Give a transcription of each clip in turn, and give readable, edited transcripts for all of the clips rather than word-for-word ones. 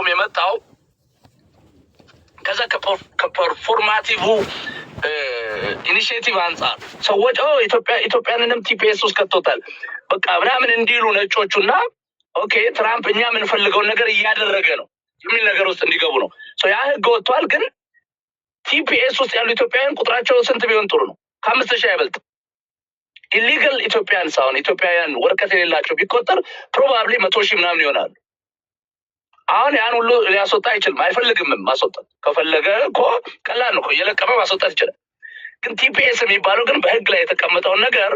እንደውም የመጣው ከዛ ከፐርፎርማቲቭ ኢኒሺዬቲቭ አንጻር ሰዎች ኢትዮጵያንንም ቲፒኤስ ውስጥ ከቶታል በቃ ምናምን እንዲሉ ነጮቹና ኦኬ ትራምፕ እኛ የምንፈልገውን ነገር እያደረገ ነው የሚል ነገር ውስጥ እንዲገቡ ነው። ያ ህግ ወጥቷል። ግን ቲፒኤስ ውስጥ ያሉ ኢትዮጵያውያን ቁጥራቸው ስንት ቢሆን ጥሩ ነው? ከ5,000 አይበልጥ። ኢሊጋል ኢትዮጵያን ሳይሆን ኢትዮጵያውያን ወረቀት የሌላቸው ቢቆጠር ፕሮባብሊ 100,000 ምናምን ይሆናሉ። አሁን ያን ሁሉ ሊያስወጣ አይችልም፣ አይፈልግም ማስወጣት። ከፈለገ እኮ ቀላል ነው፣ እየለቀመ ማስወጣት ይችላል። ግን ቲፒኤስ የሚባለው ግን በህግ ላይ የተቀመጠውን ነገር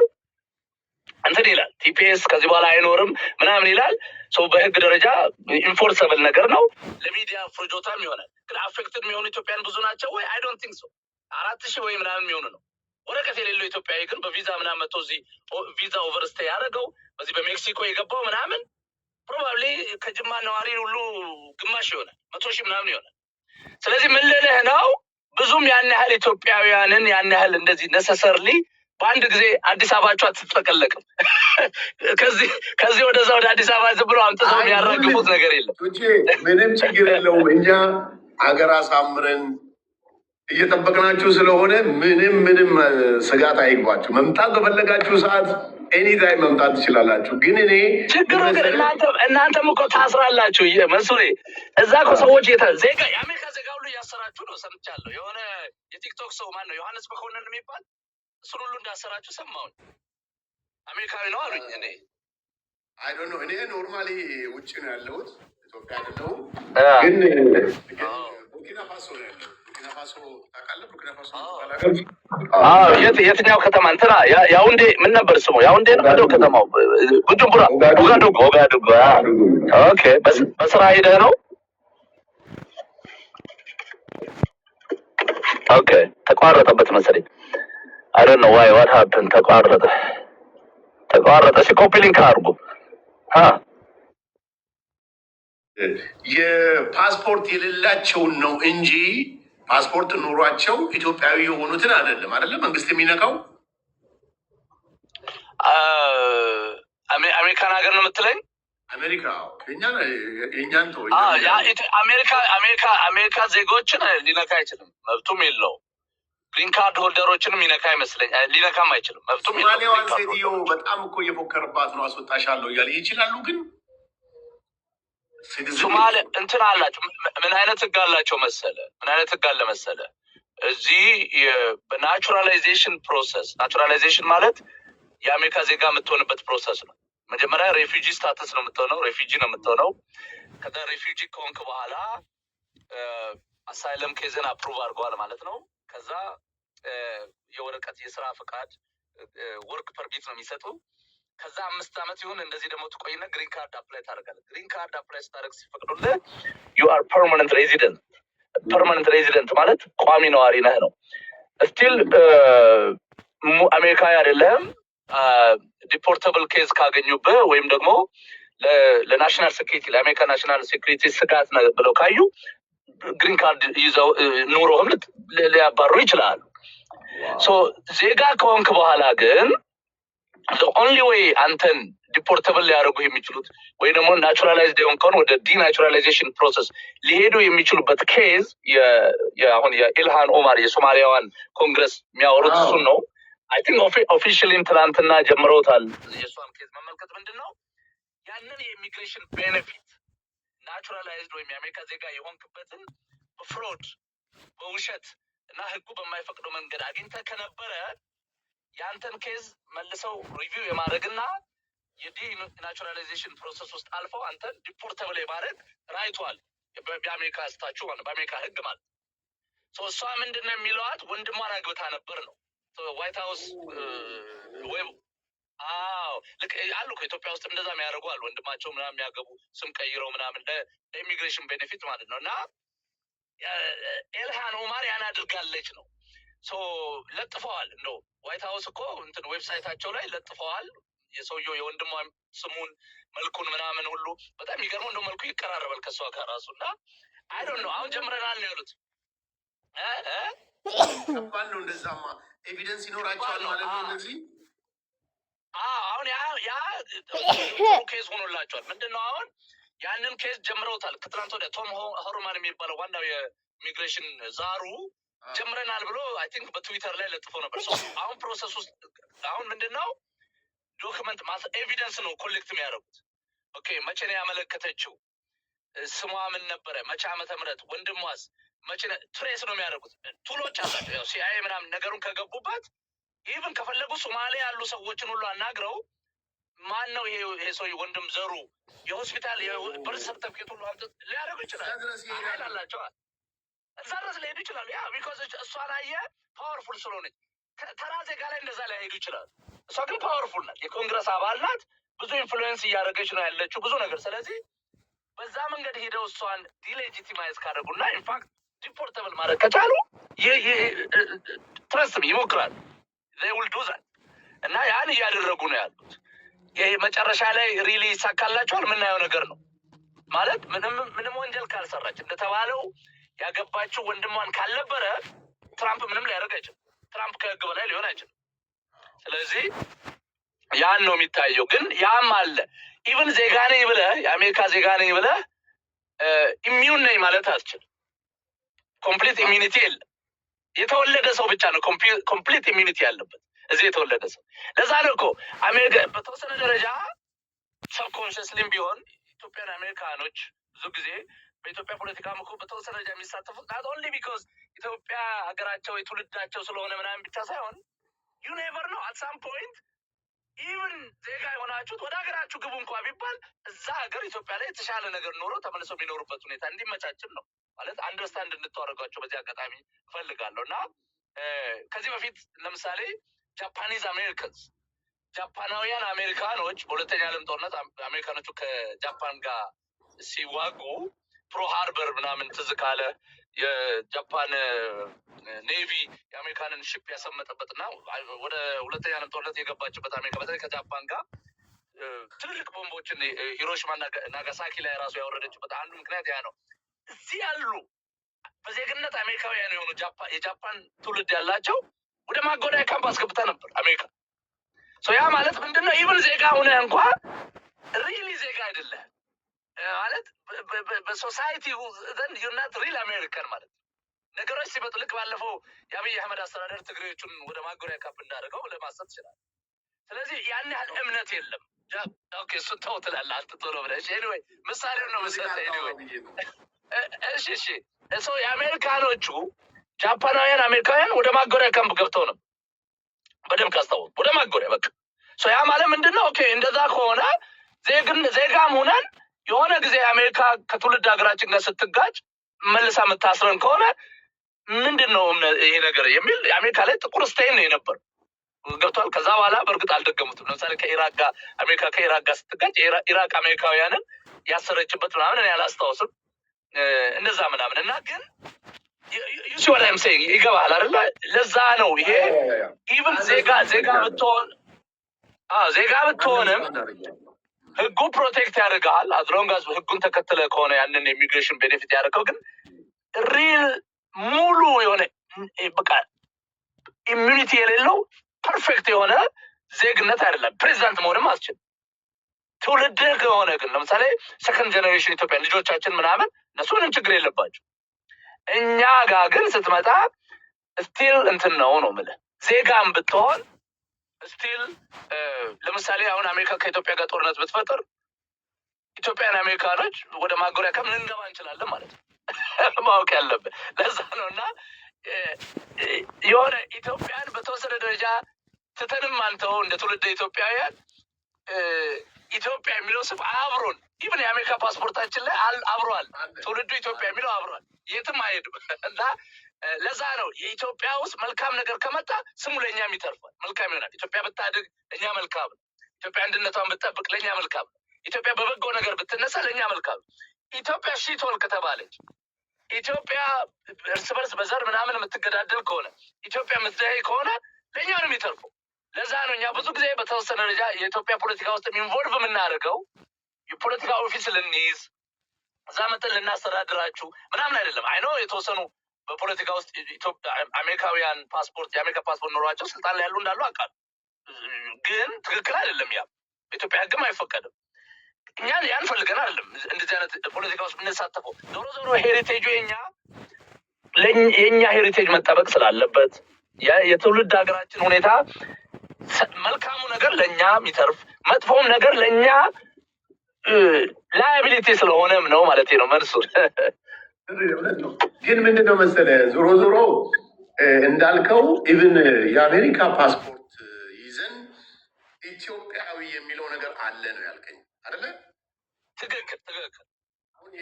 እንትን ይላል። ቲፒኤስ ከዚህ በኋላ አይኖርም ምናምን ይላል። ሰው በህግ ደረጃ ኢንፎርሰብል ነገር ነው። ለሚዲያ ፍጆታም ይሆናል። ግን አፌክትድ የሚሆኑ ኢትዮጵያን ብዙ ናቸው ወይ? አይ ዶንት ቲንክ ሶ። 4,000 ወይ ምናምን የሚሆኑ ነው። ወረቀት የሌለው ኢትዮጵያዊ ግን በቪዛ ምናምን መጥቶ እዚህ ቪዛ ኦቨርስቴ ያደረገው በዚህ በሜክሲኮ የገባው ምናምን ፕሮባብሊ ከጅማ ነዋሪ ሁሉ ግማሽ ይሆናል፣ 100,000 ምናምን ይሆናል። ስለዚህ ምን ልልህ ነው፣ ብዙም ያን ያህል ኢትዮጵያውያንን ያን ያህል እንደዚህ ነሰሰርሊ በአንድ ጊዜ አዲስ አበባቸው አትጠቀለቅም። ከዚህ ወደዛ ወደ አዲስ አበባ ዝም ብሎ አምጥተው የሚያራግፉት ነገር የለም። ምንም ችግር የለውም። እኛ አገር አሳምረን እየጠበቅናችሁ ስለሆነ ምንም ስጋት አይግባችሁ። መምጣት በፈለጋችሁ ሰዓት ኤኒታይም መምጣት ትችላላችሁ። ግን እኔ ችግሩ ግን እናንተም እኮ ታስራላችሁ። መንሱሬ እዛ እኮ ሰዎች ዜጋ የአሜሪካ ዜጋ ሁሉ እያሰራችሁ ነው ሰምቻለሁ። የሆነ የቲክቶክ ሰው ማን ነው ዮሐንስ መኮንን የሚባል እሱን ሁሉ እንዳሰራችሁ ሰማሁኝ። አሜሪካዊ ነው አሉኝ። እኔ አይ ዶንት ኖ። እኔ ኖርማሊ ውጭ ነው ያለሁት፣ ኢትዮጵያ አይደለሁም። ግን ቡርኪና ፋሶ ነው ያለሁት። ቡርኪና ፋሶ ታውቃለህ? ቡርኪና ፋሶ የትኛው ከተማ እንትና ያውንዴ ምን ነበር ስሙ? ያውንዴ ነው ከተማው? ቡጁምቡራ፣ ኦጋዱጉ። ኦኬ። በስራ ሄደህ ነው? ኦኬ። ተቋረጠበት መሰለኝ። I don't know why, what happened? ተቋረጠ። እሺ ኮፒ ሊንክ አድርጉ። የፓስፖርት የሌላቸውን ነው እንጂ ፓስፖርት ኑሯቸው ኢትዮጵያዊ የሆኑትን አይደለም መንግስት የሚነካው። አሜሪካን ሀገር ነው የምትለኝ? አሜሪካ የእኛን ተው። አሜሪካ ዜጎችን ሊነካ አይችልም፣ መብቱም የለውም። ግሪን ካርድ ሆልደሮችንም ይነካ አይመስለኝ፣ ሊነካም አይችልም፣ መብቱም የለውም። ሶማሌዋን ሴትዮ በጣም እኮ እየፎከረባት ነው፣ አስወጣሻለሁ እያለ ይችላሉ። ግን ሶማሌ እንትን አላቸው። ምን አይነት ህግ አላቸው መሰለ? እዚህ በናቹራላይዜሽን ፕሮሰስ፣ ናቹራላይዜሽን ማለት የአሜሪካ ዜጋ የምትሆንበት ፕሮሰስ ነው። መጀመሪያ ሬፊጂ ስታተስ ነው የምትሆነው፣ ሬፊጂ ነው የምትሆነው። ከዛ ሬፊጂ ከሆንክ በኋላ አሳይለም ኬዝን አፕሩቭ አድርገዋል ማለት ነው። ከዛ የወረቀት የስራ ፈቃድ ወርክ ፐርሚት ነው የሚሰጡ። ከዛ 5 ዓመት ይሁን እንደዚህ ደግሞ ትቆይና ግሪን ካርድ አፕላይ ታደርጋለህ። ግሪን ካርድ አፕላይ ስታደርግ ሲፈቅዱልህ ዩ አር ፐርማነንት ሬዚደንት። ፐርማነንት ሬዚደንት ማለት ቋሚ ነዋሪ ነህ ነው። ስቲል አሜሪካዊ አይደለህም። ዲፖርተብል ኬዝ ካገኙብህ ወይም ደግሞ ለናሽናል ሴኩሪቲ ለአሜሪካ ናሽናል ሴኩሪቲ ስጋት ነው ብለው ካዩ ግሪን ካርድ ይዘው ኑሮህም ሊያባሩ ይችላሉ። ዜጋ ከሆንክ በኋላ ግን ኦንሊ ወይ አንተን ዲፖርተብል ሊያደርጉ የሚችሉት ወይ ደግሞ ናቹራላይዝድ የሆንከውን ወደ ዲናቹራላይዜሽን ፕሮሰስ ሊሄዱ የሚችሉበት ኬዝ አሁን የኢልሃን ኦማር የሶማሊያዋን ኮንግረስ የሚያወሩት እሱን ነው። አይ ቲንክ ኦፊሻሊም ትናንትና ጀምረውታል። የእሷን ኬዝ መመልከት ምንድን ነው ያንን የኢሚግሬሽን ቤኔፊት ናቹራላይዝድ ወይም የአሜሪካ ዜጋ የሆንክበትን በፍሮድ በውሸት እና ህጉ በማይፈቅደው መንገድ አግኝተህ ከነበረ የአንተን ኬዝ መልሰው ሪቪው የማድረግና የዲናቹራላይዜሽን ፕሮሰስ ውስጥ አልፈው አንተን ዲፖርተብል የማድረግ ራይቷል በአሜሪካ ስታችሁ ማለት በአሜሪካ ህግ ማለት። እሷ ምንድን ነው የሚለዋት ወንድሟን አግብታ ነበር ነው ዋይት ሀውስ ወይ ልክ አሉ ከኢትዮጵያ ውስጥ እንደዛ የሚያደርጉ አሉ። ወንድማቸው ምናምን የሚያገቡ ስም ቀይረው ምናምን ለኢሚግሬሽን ቤኔፊት ማለት ነው። እና ኢልሃን ኦማር ያን አድርጋለች ነው ለጥፈዋል። እንደው ዋይት ሀውስ እኮ እንትን ዌብሳይታቸው ላይ ለጥፈዋል። የሰውየው የወንድሟ ስሙን መልኩን ምናምን ሁሉ በጣም የሚገርመው እንደው መልኩ ይቀራረባል ከሷ ጋር ራሱ። እና አይ ዶንት ኖ አሁን ጀምረናል ነው ያሉት። ከባድ ነው። እንደዛማ ኤቪደንስ ይኖራቸዋል ማለት ነው እነዚህ። አሁን ያ ኬዝ ሆኖላቸዋል። ምንድነው አሁን ያንን ኬዝ ጀምረውታል። ከትናንት ወዲያ ቶም ሆርማን የሚባለው ዋናው የኢሚግሬሽን ዛሩ ጀምረናል ብሎ አይ ቲንክ በትዊተር ላይ ለጥፎ ነበር። አሁን ፕሮሰስ ውስጥ አሁን ምንድነው ዶክመንት ኤቪደንስ ነው ኮሌክት የሚያደርጉት። ኦኬ መቼ ነው ያመለከተችው? ስሟ ምን ነበረ? መቼ ዓመተ ምህረት? ወንድሟስ መቼ? ትሬስ ነው የሚያደርጉት። ቱሎች አላቸው። ያው ሲአይኤ ምናምን ነገሩን ከገቡበት ኢቭን ከፈለጉ ሶማሌ ያሉ ሰዎችን ሁሉ አናግረው ማን ነው ይሄ ሰው ወንድም ዘሩ የሆስፒታል የበርዝ ሰርተፍኬት ሁሉ አምጥ ሊያደርጉ ይችላል። ኃይል አላቸዋል። እዛ ድረስ ሊሄዱ ይችላሉ። ያ ቢኮዝ እሷን አየህ ፓወርፉል ስለሆነች ተራ ዜጋ ላይ እንደዛ ሊሄዱ ይችላሉ። እሷ ግን ፓወርፉል ናት። የኮንግረስ አባል ናት። ብዙ ኢንፍሉዌንስ እያደረገች ነው ያለችው ብዙ ነገር። ስለዚህ በዛ መንገድ ሄደው እሷን ዲሌጂቲማይዝ ካደረጉና ኢንፋክት ዲፖርተብል ማድረግ ከቻሉ ትረስትም ይሞክራሉ። ውል ዱ ዛት እና ያን እያደረጉ ነው ያሉት። ይሄ መጨረሻ ላይ ሪሊ ይሳካላቸዋል የምናየው ነገር ነው። ማለት ምንም ወንጀል ካልሰራች እንደተባለው ያገባችው ወንድሟን ካልነበረ ትራምፕ ምንም ሊያደርግ አይችልም። ትራምፕ ከህግ በላይ ሊሆን አይችልም። ስለዚህ ያን ነው የሚታየው። ግን ያም አለ ኢቭን ዜጋ ነኝ ብለህ የአሜሪካ ዜጋ ነኝ ብለህ ኢሚዩን ነኝ ማለት አትችልም። ኮምፕሊት ኢሚኒቲ የለም። የተወለደ ሰው ብቻ ነው ኮምፕሊት ኢሚኒቲ ያለበት እዚህ የተወለደ ሰው። ለዛ ነው እኮ አሜሪካ በተወሰነ ደረጃ ሰብኮንሽስሊም ቢሆን ኢትዮጵያን አሜሪካኖች ብዙ ጊዜ በኢትዮጵያ ፖለቲካ ምኩ በተወሰነ ደረጃ የሚሳተፉት ናት ኦንሊ ቢኮዝ ኢትዮጵያ ሀገራቸው የትውልዳቸው ስለሆነ ምናምን ብቻ ሳይሆን ዩ ኔቨር ነው አት ሳም ፖይንት ኢቭን ዜጋ የሆናችሁት ወደ ሀገራችሁ ግቡ እንኳ ቢባል እዛ ሀገር ኢትዮጵያ ላይ የተሻለ ነገር ኖሮ ተመልሰው የሚኖሩበት ሁኔታ እንዲመቻችም ነው ማለት አንደርስታንድ እንድታወረጓቸው በዚህ አጋጣሚ እፈልጋለሁ። እና ከዚህ በፊት ለምሳሌ ጃፓኒዝ አሜሪካንስ ጃፓናውያን አሜሪካኖች በሁለተኛ ዓለም ጦርነት አሜሪካኖቹ ከጃፓን ጋር ሲዋጉ ፕሮ ሃርበር ምናምን ትዝ ካለ የጃፓን ኔቪ የአሜሪካንን ሽፕ ያሰመጠበትና ወደ ሁለተኛ ዓለም ጦርነት የገባችበት አሜሪካ በተለይ ከጃፓን ጋር ትልልቅ ቦምቦችን ሂሮሺማ ናጋሳኪ ላይ ራሱ ያወረደችበት አንዱ ምክንያት ያ ነው። እዚህ ያሉ በዜግነት አሜሪካውያን የሆኑ የጃፓን ትውልድ ያላቸው ወደ ማጎዳያ ካምፕ አስገብታ ነበር አሜሪካ። ያ ማለት ምንድነው? ኢቭን ዜጋ ሆነ እንኳ ሪሊ ዜጋ አይደለም ማለት በሶሳይቲ ዘንድ ዩናት ሪል አሜሪካን ማለት ነገሮች ሲመጡ ልክ ባለፈው የአብይ አህመድ አስተዳደር ትግሬዎቹን ወደ ማጎሪያ ካምፕ እንዳደረገው ለማሰብ ይችላል። ስለዚህ ያን ያህል እምነት የለም። ኦኬ እሱ ተው ትላለህ አንተ ቶሎ ብለህ ኤኒዌይ ምሳሌው ነው መሰለህ። ኤኒዌይ እሺ ሰው የአሜሪካኖቹ ጃፓናውያን አሜሪካውያን ወደ ማጎሪያ ካምፕ ገብተው ነው በደንብ ካስታወቅ ወደ ማጎሪያ በቃ ያ ማለት ምንድነው? ኦኬ እንደዛ ከሆነ ዜጋም ሆነን የሆነ ጊዜ አሜሪካ ከትውልድ ሀገራችን ጋር ስትጋጭ መልሳ የምታስረን ከሆነ ምንድነው ይሄ ነገር የሚል የአሜሪካ ላይ ጥቁር ስቴን ነው የነበረው ገብቷል። ከዛ በኋላ በእርግጥ አልደገሙትም። ለምሳሌ ከኢራቅ ጋር አሜሪካ ከኢራቅ ጋር ስትጋጭ ኢራቅ አሜሪካውያንን ያሰረችበት ምናምን እኔ አላስታውስም እንደዛ ምናምን እና ግን ዩሲወላይም ሴ ይገባል አይደለ? ለዛ ነው ይሄ ኢቭን ዜጋ ብትሆንም ህጉ ፕሮቴክት ያደርጋል። አዝሎንጋዝ ህጉን ተከትለ ከሆነ ያንን የኢሚግሬሽን ቤኔፊት ያደርገው ግን ሪል ሙሉ የሆነ በቃ ኢሚኒቲ የሌለው ፐርፌክት የሆነ ዜግነት አይደለም። ፕሬዚዳንት መሆንም አስችል ትውልድ ከሆነ ግን ለምሳሌ ሰከንድ ጀኔሬሽን ኢትዮጵያ ልጆቻችን ምናምን እነሱ ምንም ችግር የለባቸው። እኛ ጋር ግን ስትመጣ ስቲል እንትን ነው የምልህ ዜጋም ብትሆን ስቲል ለምሳሌ አሁን አሜሪካ ከኢትዮጵያ ጋር ጦርነት ብትፈጥር ኢትዮጵያን አሜሪካኖች ወደ ማጎሪያ ካምፕ ልንገባ እንችላለን ማለት ነው ማወቅ ያለብን ለዛ ነው። እና የሆነ ኢትዮጵያን በተወሰነ ደረጃ ትተንም አንተው እንደ ትውልደ ኢትዮጵያውያን ኢትዮጵያ የሚለው ስም አብሮን ኢቭን የአሜሪካ ፓስፖርታችን ላይ አብሯል። ትውልዱ ኢትዮጵያ የሚለው አብሯል፣ የትም አይሄድም። እና ለዛ ነው የኢትዮጵያ ውስጥ መልካም ነገር ከመጣ ስሙ ለእኛም ይተርፋል፣ መልካም ይሆናል። ኢትዮጵያ ብታድግ ለእኛ መልካም ነው። ኢትዮጵያ አንድነቷን ብትጠብቅ ለእኛ መልካም ነው። ኢትዮጵያ በበጎ ነገር ብትነሳ ለእኛ መልካም ነው። ኢትዮጵያ ሺቶል ከተባለች ኢትዮጵያ እርስ በርስ በዘር ምናምን የምትገዳደል ከሆነ ኢትዮጵያ የምትደኸይ ከሆነ ለእኛ ነው የሚተርፈው። ለዛ ነው እኛ ብዙ ጊዜ በተወሰነ ደረጃ የኢትዮጵያ ፖለቲካ ውስጥ ኢንቮልቭ የምናደርገው የፖለቲካ ኦፊስ ልንይዝ እዛ መጠን ልናስተዳድራችሁ ምናምን አይደለም። አይኖ የተወሰኑ በፖለቲካ ውስጥ አሜሪካውያን ፓስፖርት የአሜሪካ ፓስፖርት ኖሯቸው ስልጣን ላይ ያሉ እንዳሉ አውቃለሁ። ግን ትክክል አይደለም። ያ በኢትዮጵያ ሕግም አይፈቀድም። እኛ ያን ፈልገን አይደለም እንደዚህ አይነት ፖለቲካ ውስጥ የምንሳተፈው። ዞሮ ዞሮ ሄሪቴጁ የኛ ሄሪቴጅ መጠበቅ ስላለበት የትውልድ ሀገራችን ሁኔታ መልካሙ ነገር ለእኛ የሚተርፍ መጥፎም ነገር ለእኛ ላያቢሊቲ ስለሆነም ነው ማለት ነው መልሱ። ግን ምንድነው መሰለህ ዞሮ ዞሮ እንዳልከው ኢቭን የአሜሪካ ፓስፖርት ይዘን ኢትዮጵያዊ የሚለው ነገር አለ ነው ያልከኝ አይደለ? ትክክል። አሁን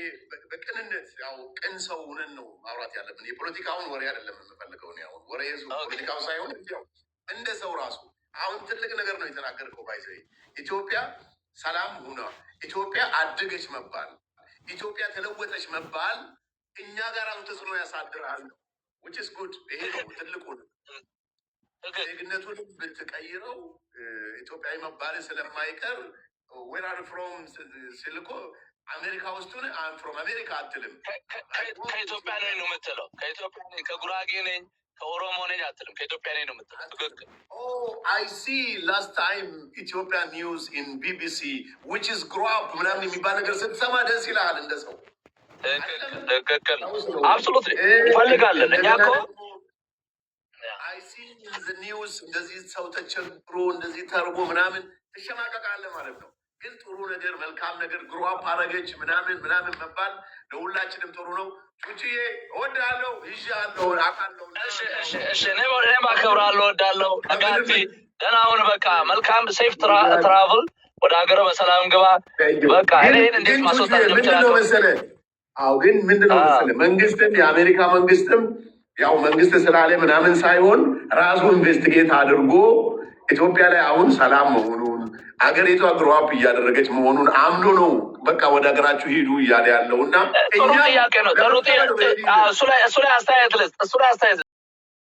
በቅንነት ያው ቅን ሰው ሆነን ነው ማውራት ያለብን። የፖለቲካውን ወሬ አይደለም የምፈልገው ነው። አሁን ወሬ ፖለቲካው ሳይሆን እንደ ሰው ራሱ አሁን ትልቅ ነገር ነው የተናገርከው። ባይዘ ኢትዮጵያ ሰላም ሆና ኢትዮጵያ አደገች መባል ኢትዮጵያ ተለወጠች መባል እኛ ጋር አሁን ተጽዕኖ ያሳድራል ነው which is good። ይሄ ነው ትልቁ ዜግነቱን ብትቀይረው ኢትዮጵያዊ መባል ስለማይቀር where are from ሲልኮ አሜሪካ ውስጥ ሆነ I'm from አሜሪካ አትልም። ከኢትዮጵያ ነኝ ነው የምትለው። ከኢትዮጵያ ነኝ፣ ከጉራጌ ነኝ፣ ከኦሮሞ ነኝ አትልም። ከኢትዮጵያ ነኝ ነው የምትለው። ትክክል። I see last time Ethiopia news in BBC which is grow up ምናምን የሚባል ነገር ስትሰማ ደስ ይላል እንደ ሰው። ትክክል። አብሶሉትሊ እንፈልጋለን እኛ እኮ I see in the news እንደዚህ ሰው ተቸግሮ እንደዚህ ተርቦ ምናምን ትሸማቀቃለህ ማለት ነው። ግን ጥሩ ነገር መልካም ነገር ግሮ አፕ አረገች ምናምን መባል ለሁላችንም ጥሩ ነው። ቹቺዬ እወዳለሁ፣ ይዣለሁ፣ አውቃለሁ። እሺ እኔም አከብራለሁ፣ እወዳለሁ። ነጋቲ ደህና ሁን። በቃ መልካም ሴፍ ትራቭል፣ ወደ ሀገር በሰላም ግባ። በቃ እኔን እንዴት ማስወጣት ምንድነው መሰለህ? አዎ ግን ምንድነው መሰለህ መንግስትም የአሜሪካ መንግስትም ያው መንግስት ስላለ ምናምን ሳይሆን ራሱ ኢንቨስቲጌት አድርጎ ኢትዮጵያ ላይ አሁን ሰላም መሆኑን አገሪቷ ግሮአፕ እያደረገች መሆኑን አምኖ ነው በቃ ወደ ሀገራችሁ ሂዱ እያለ ያለው እና ጥሩ ጥያቄ ነው። እሱ ላይ አስተያየት